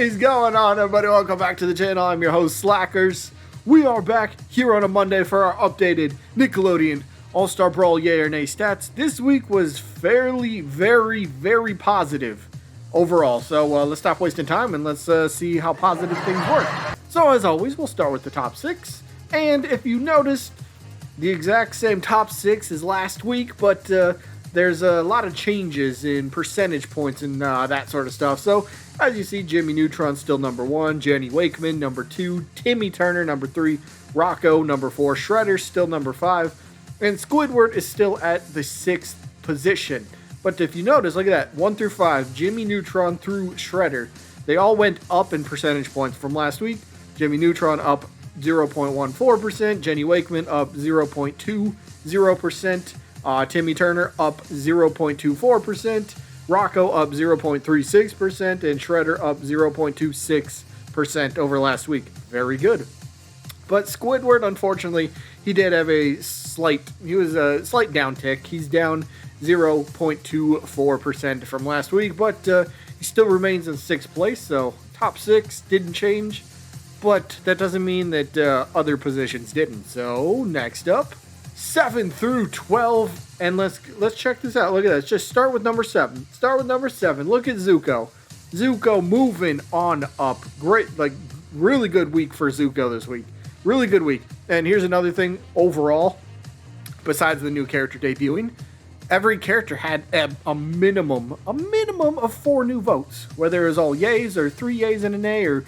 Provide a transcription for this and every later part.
is going on, everybody? Welcome back to the channel. I'm your host, Slackers. We are back here on a Monday for our updated Nickelodeon All Star Brawl Yay or Nay stats. This week was fairly, very positive overall. So let's stop wasting time and let's see how positive things work. So as always, we'll start with the top 6. And if you noticed, the exact same top 6 as last week, but there's a lot of changes in percentage points and that sort of stuff. So, as you see, Jimmy Neutron still number 1, Jenny Wakeman number 2, Timmy Turner number 3, Rocco number 4, Shredder still number 5, and Squidward is still at the 6th position. But if you notice, look at that, 1 through 5, Jimmy Neutron through Shredder, they all went up in percentage points from last week. Jimmy Neutron up 0.14%, Jenny Wakeman up 0.20%, Timmy Turner up 0.24%, Rocco up 0.36%, and Shredder up 0.26% over last week. Very good. But Squidward, unfortunately, he did have a slight downtick. He's down 0.24% from last week, but he still remains in 6th place, so top 6 didn't change, but that doesn't mean that other positions didn't. So next up, 7 through 12, and let's check this out. Look at that. Let's just start with number 7. Look at Zuko. Zuko moving on up. Great, really good week for Zuko this week. Really good week. And here's another thing overall, besides the new character debuting, every character had a minimum of 4 new votes. Whether it was all yays or 3 yays and a nay or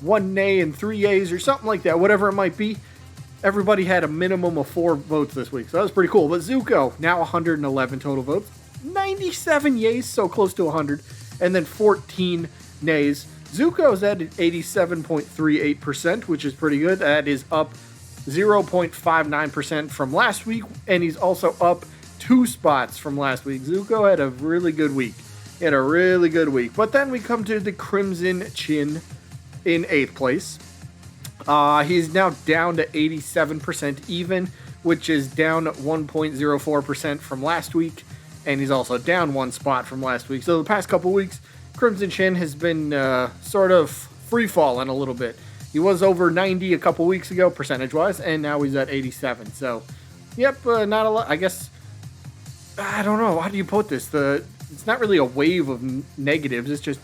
1 nay and 3 yays or something like that, whatever it might be. Everybody had a minimum of 4 votes this week, so that was pretty cool. But Zuko, now 111 total votes, 97 yays, so close to 100, and then 14 nays. Zuko's at 87.38%, which is pretty good. That is up 0.59% from last week, and he's also up 2 spots from last week. Zuko had a really good week. But then we come to the Crimson Chin in 8th place. He's now down to 87% even, which is down 1.04% from last week, and he's also down 1 spot from last week. So the past couple weeks, Crimson Chin has been sort of free-falling a little bit. He was over 90 a couple weeks ago, percentage-wise, and now he's at 87. So, yep, not a lot. I guess, I don't know, how do you put this? It's not really a wave of negatives, it's just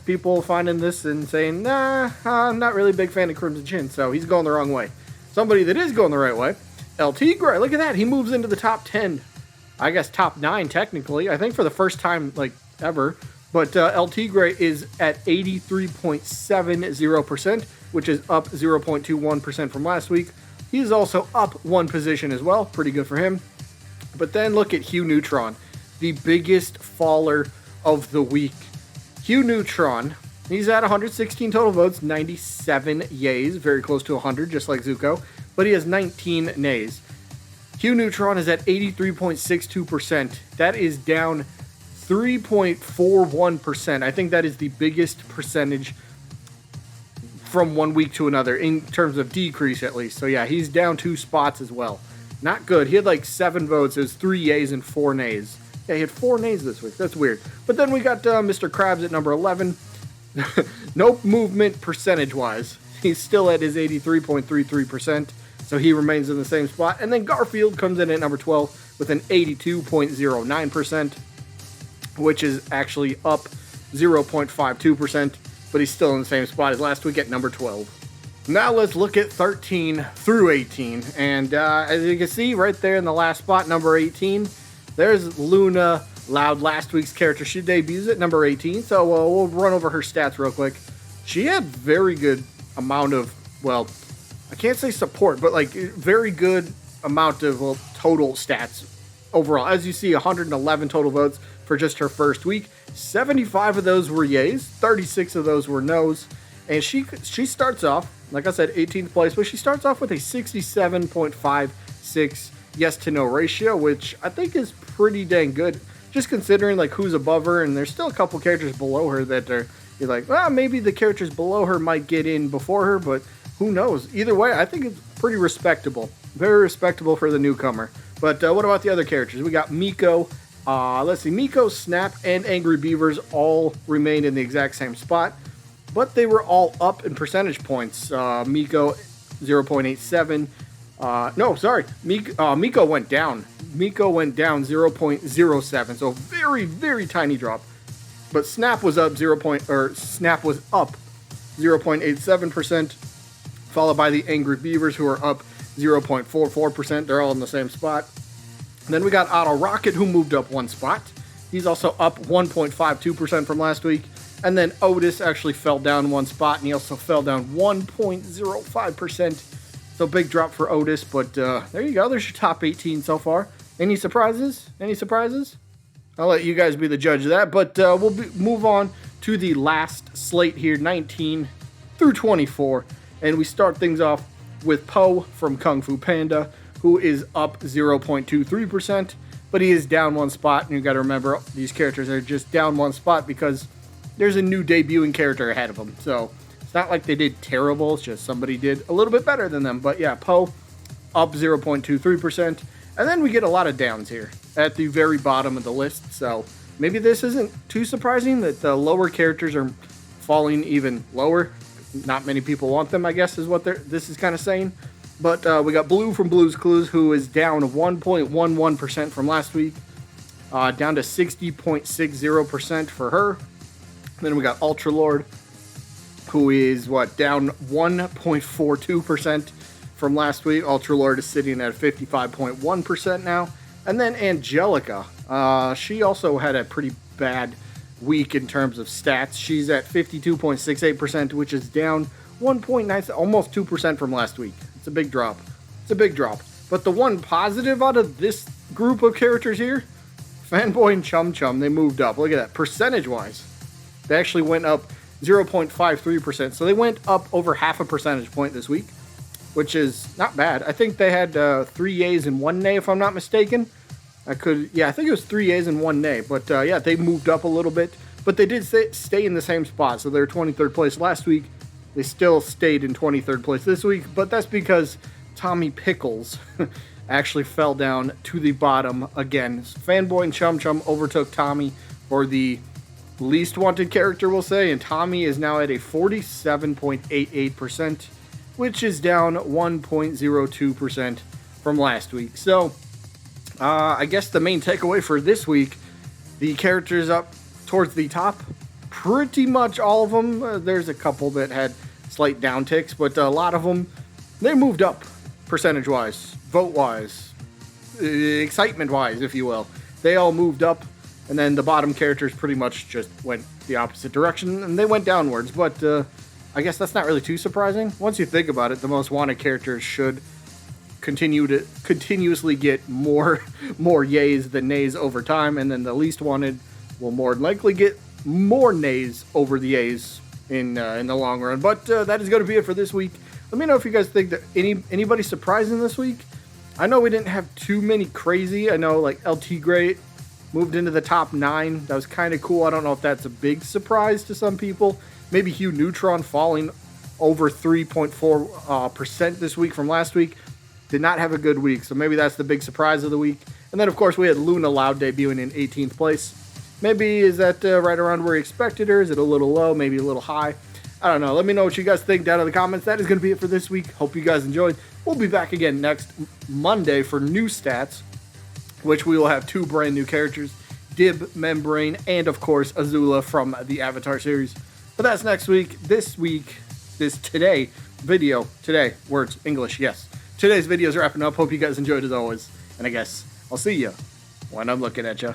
people finding this and saying, nah, I'm not really a big fan of Crimson Chin, so he's going the wrong way. Somebody that is going the right way, LT Gray, look at that, he moves into the top 10, I guess top 9 technically, I think for the first time, ever, but LT Gray is at 83.70%, which is up 0.21% from last week. He's also up 1 position as well, pretty good for him. But then look at Hugh Neutron, the biggest faller of the week. Hugh Neutron, he's at 116 total votes, 97 yays, very close to 100, just like Zuko, but he has 19 nays. Hugh Neutron is at 83.62%. That is down 3.41%. I think that is the biggest percentage from one week to another, in terms of decrease at least. So yeah, he's down 2 spots as well. Not good. He had 7 votes. It was 3 yays and 4 nays. Yeah, he had 4 nays this week. That's weird. But then we got Mr. Krabs at number 11. No movement percentage-wise. He's still at his 83.33%, so he remains in the same spot. And then Garfield comes in at number 12 with an 82.09%, which is actually up 0.52%, but he's still in the same spot as last week at number 12. Now let's look at 13 through 18. And as you can see right there in the last spot, number 18, there's Luna Loud, last week's character. She debuts at number 18, so we'll run over her stats real quick. She had very good amount of, well, I can't say support, but very good amount of total stats overall. As you see, 111 total votes for just her first week. 75 of those were yays, 36 of those were no's, and she starts off, like I said, 18th place, but she starts off with a 67.56 yes to no ratio, which I think is pretty dang good, just considering who's above her, and there's still a couple characters below her that you're like, well, maybe the characters below her might get in before her, but who knows? Either way, I think it's pretty respectable. Very respectable for the newcomer. But what about the other characters? We got Miko. Let's see, Miko, Snap, and Angry Beavers all remain in the exact same spot. but they were all up in percentage points. Miko 0.87. No, sorry. Miko went down. Miko went down 0.07. So very, very tiny drop. But Snap was up Snap was up 0.87%, followed by the Angry Beavers, who are up 0.44%. They're all in the same spot. And then we got Auto Rocket, who moved up one spot. He's also up 1.52% from last week. And then Otis actually fell down one spot, and he also fell down 1.05%. So big drop for Otis, but there you go. There's your top 18 so far. Any surprises? Any surprises? I'll let you guys be the judge of that, but we'll move on to the last slate here, 19 through 24. And we start things off with Po from Kung Fu Panda, who is up 0.23%, but he is down one spot. And you got to remember, these characters are just down one spot because there's a new debuting character ahead of them. So it's not like they did terrible. It's just somebody did a little bit better than them. But yeah, Po up 0.23%. And then we get a lot of downs here at the very bottom of the list. So maybe this isn't too surprising that the lower characters are falling even lower. Not many people want them, I guess, is what this is kind of saying. But we got Blue from Blue's Clues, who is down 1.11% from last week, down to 60.60% for her. Then we got Ultra Lord, who is down 1.42% from last week. Ultra Lord is sitting at 55.1% now. And then Angelica, she also had a pretty bad week in terms of stats. She's at 52.68%, which is down 1.9, almost 2% from last week. It's a big drop. It's a big drop. But the one positive out of this group of characters here, Fanboy and Chum Chum, they moved up. Look at that. Percentage-wise, they actually went up 0.53%. So they went up over half a percentage point this week, which is not bad. I think they had 3 yays and 1 nay, if I'm not mistaken. I think it was 3 yays and 1 nay. But yeah, they moved up a little bit. But they did stay in the same spot. So they were 23rd place last week. They still stayed in 23rd place this week. But that's because Tommy Pickles actually fell down to the bottom again. Fanboy and Chum Chum overtook Tommy for the least wanted character, we'll say. And Tommy is now at a 47.88%. which is down 1.02% from last week. So, I guess the main takeaway for this week, the characters up towards the top, pretty much all of them. There's a couple that had slight downticks, but a lot of them, they moved up percentage-wise, vote-wise, excitement-wise, if you will. They all moved up, and then the bottom characters pretty much just went the opposite direction, and they went downwards, but I guess that's not really too surprising. Once you think about it, the most wanted characters should continue to continuously get more yays than nays over time, and then the least wanted will more than likely get more nays over the yays in the long run. But that is going to be it for this week. Let me know if you guys think that anybody surprising this week. I know we didn't have too many crazy. I know like LT Great moved into the top 9. That was kind of cool. I don't know if that's a big surprise to some people. Maybe Hugh Neutron falling over 3.4% this week from last week. Did not have a good week, so maybe that's the big surprise of the week. And then, of course, we had Luna Loud debuting in 18th place. Maybe is that right around where you expected her? Is it a little low, maybe a little high? I don't know. Let me know what you guys think down in the comments. That is going to be it for this week. Hope you guys enjoyed. We'll be back again next Monday for new stats, which we will have 2 brand new characters, Dib, Membrane, and, of course, Azula from the Avatar series. But that's next week. Today, words, English, yes. Today's video is wrapping up. Hope you guys enjoyed as always. And I guess I'll see you when I'm looking at you.